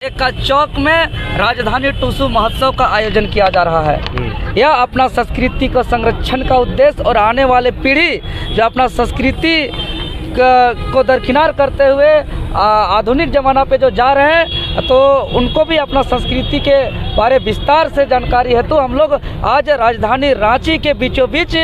का चौक में राजधानी टुसु महोत्सव का आयोजन किया जा रहा है। यह अपना संस्कृति का संरक्षण का उद्देश्य और आने वाले पीढ़ी जो अपना संस्कृति को दरकिनार करते हुए आधुनिक ज़माना पे जो जा रहे हैं, तो उनको भी अपना संस्कृति के बारे विस्तार से जानकारी है। तो हम लोग आज राजधानी रांची के बीचों बीच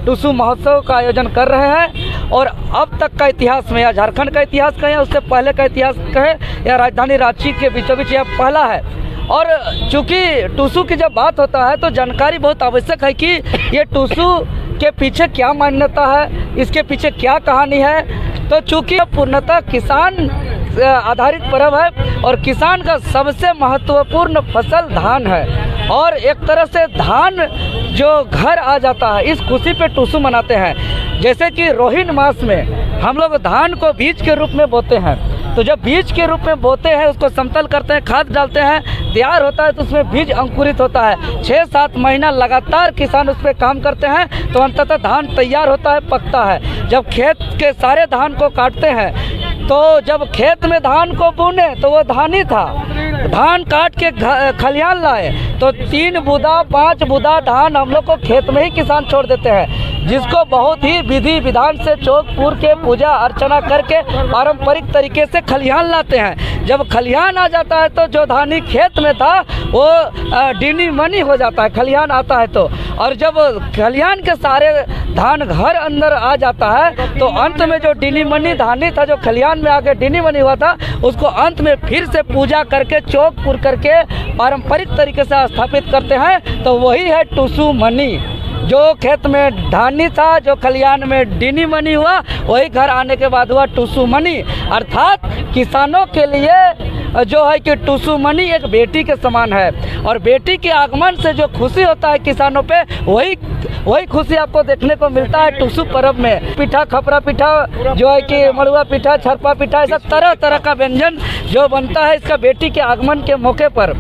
टुसु महोत्सव का आयोजन कर रहे हैं। और अब तक का इतिहास में या झारखंड का इतिहास कहें, उससे पहले का इतिहास कहें, या राजधानी रांची के बीचों बीच यह पहला है। और चूँकि टुसु की जब बात होता है तो जानकारी बहुत आवश्यक है कि ये टुसु के पीछे क्या मान्यता है, इसके पीछे क्या कहानी है। तो चूँकि पूर्णतः किसान आधारित पर्व है और किसान का सबसे महत्वपूर्ण फसल धान है, और एक तरह से धान जो घर आ जाता है, इस खुशी पे टुसु मनाते हैं। जैसे कि रोहिन मास में हम लोग धान को बीज के रूप में बोते हैं, तो जब बीज के रूप में बोते हैं, उसको समतल करते हैं, खाद डालते हैं, तैयार होता है, तो उसमें बीज अंकुरित होता है। 6-7 महीना लगातार किसान उस पर काम करते हैं, तो अंततः धान तैयार होता है, पकता है। जब खेत के सारे धान को काटते हैं, तो जब खेत में धान को बुने तो वो धान ही था। धान काट के खलिहान लाए तो 3 बूदा 5 बूदा धान हम लोग को खेत में ही किसान छोड़ देते हैं, जिसको बहुत ही विधि विधान से चौक पूर के पूजा अर्चना करके पारंपरिक तरीके से खलिहान लाते हैं। जब खलिहान आ जाता है तो जो धानी खेत में था वो डीनी मनी हो जाता है, खलिहान आता है तो। और जब खलिहान के सारे धान घर अंदर आ जाता है, तो अंत में जो डीनी मनी धानी था, जो खलिहान में आके डीनी मनी हुआ था, उसको अंत में फिर से पूजा करके चौक पूर करके पारंपरिक तरीके से स्थापित करते हैं। तो वही है टुसु मनी। जो खेत में धानी था, जो खलिहान में डीनी मनी हुआ, वही घर आने के बाद हुआ टुसु मनी। अर्थात किसानों के लिए जो है कि टुसु मनी एक बेटी के समान है, और बेटी के आगमन से जो खुशी होता है किसानों पे, वही खुशी आपको देखने को मिलता है टुसु पर्व में। पिठा, खपरा पिठा, जो है कि मड़ुआ पिठा, छरपा पिठा, ऐसा तरह तरह का व्यंजन जो बनता है इसका बेटी के आगमन के मौके पर।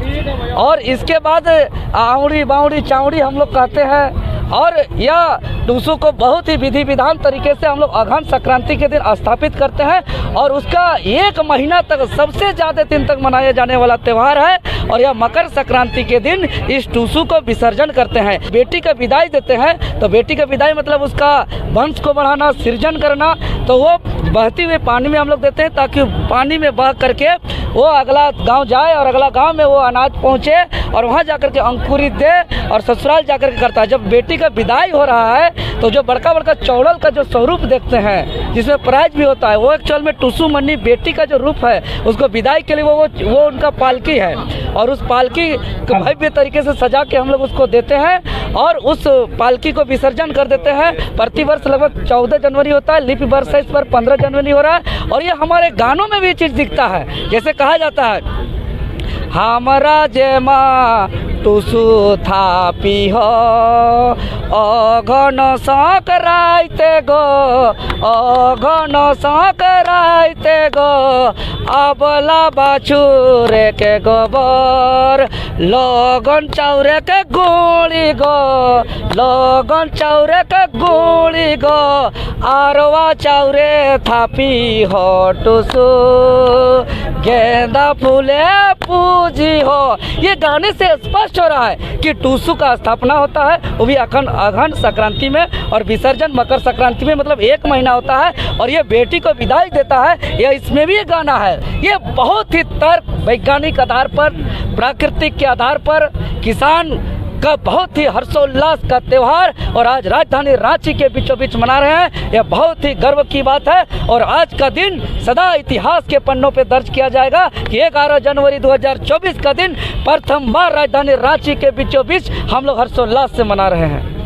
और इसके बाद आउड़ी बाउड़ी चाउड़ी हम लोग कहते हैं। और यह टुसु को बहुत ही विधि विधान तरीके से हम लोग अगहन संक्रांति के दिन स्थापित करते हैं, और उसका 1 महीना तक सबसे ज़्यादा दिन तक मनाया जाने वाला त्यौहार है। और यह मकर संक्रांति के दिन इस टुसु को विसर्जन करते हैं, बेटी का विदाई देते हैं। तो बेटी का विदाई मतलब उसका वंश को बढ़ाना, सृजन करना। तो वो बहती हुए पानी में हम लोग देते हैं, ताकि पानी में बह करके वो अगला गांव जाए और अगला गांव में वो अनाज पहुंचे और वहां जाकर के अंकुरित दे और ससुराल जाकर के करता है। जब बेटी का विदाई हो रहा है, तो जो बड़का बड़का चौड़ल का जो स्वरूप देखते हैं, जिसमें प्राइज भी होता है, वो एक्चुअल में टुसु मनी बेटी का जो रूप है, उसको विदाई के लिए वो उनका पालकी है, और उस पालकी को भव्य तरीके से सजा के हम लोग उसको देते हैं, और उस पालकी को विसर्जन कर देते हैं। प्रतिवर्ष लगभग 14 जनवरी होता है, लिपि वर्ष है, इस पर 15 जनवरी हो रहा है। और ये हमारे गानों में भी चीज़ दिखता है। जैसे कहा जाता है, हमरा जेमा टुसु थापी हो अघन संक्रांति गो, अघन संक्रांति गो, अबला बाछुरे के गोबर, लगन चाउरे के गोली गो, लगन चाउरे के गोली गो, आरवा चाउरे थापी हो टुसु, गेंदा फूले पूजी हो। ये गाने से स्पष्ट हो रहा है कि टुसु का स्थापना होता है, वो भी अगहन संक्रांति में, और विसर्जन मकर संक्रांति में, मतलब 1 महीना होता है। और ये बेटी को विदाई देता है, यह इसमें भी एक गाना है। ये बहुत ही तर्क वैज्ञानिक आधार पर, प्राकृतिक के आधार पर, किसान का बहुत ही हर्षोल्लास का त्यौहार, और आज राजधानी रांची के बीचों बीच मना रहे हैं। यह बहुत ही गर्व की बात है, और आज का दिन सदा इतिहास के पन्नों पे दर्ज किया जाएगा कि 11 जनवरी 2024 का दिन प्रथम बार राजधानी रांची के बीचों बीच हम लोग हर्षोल्लास से मना रहे हैं।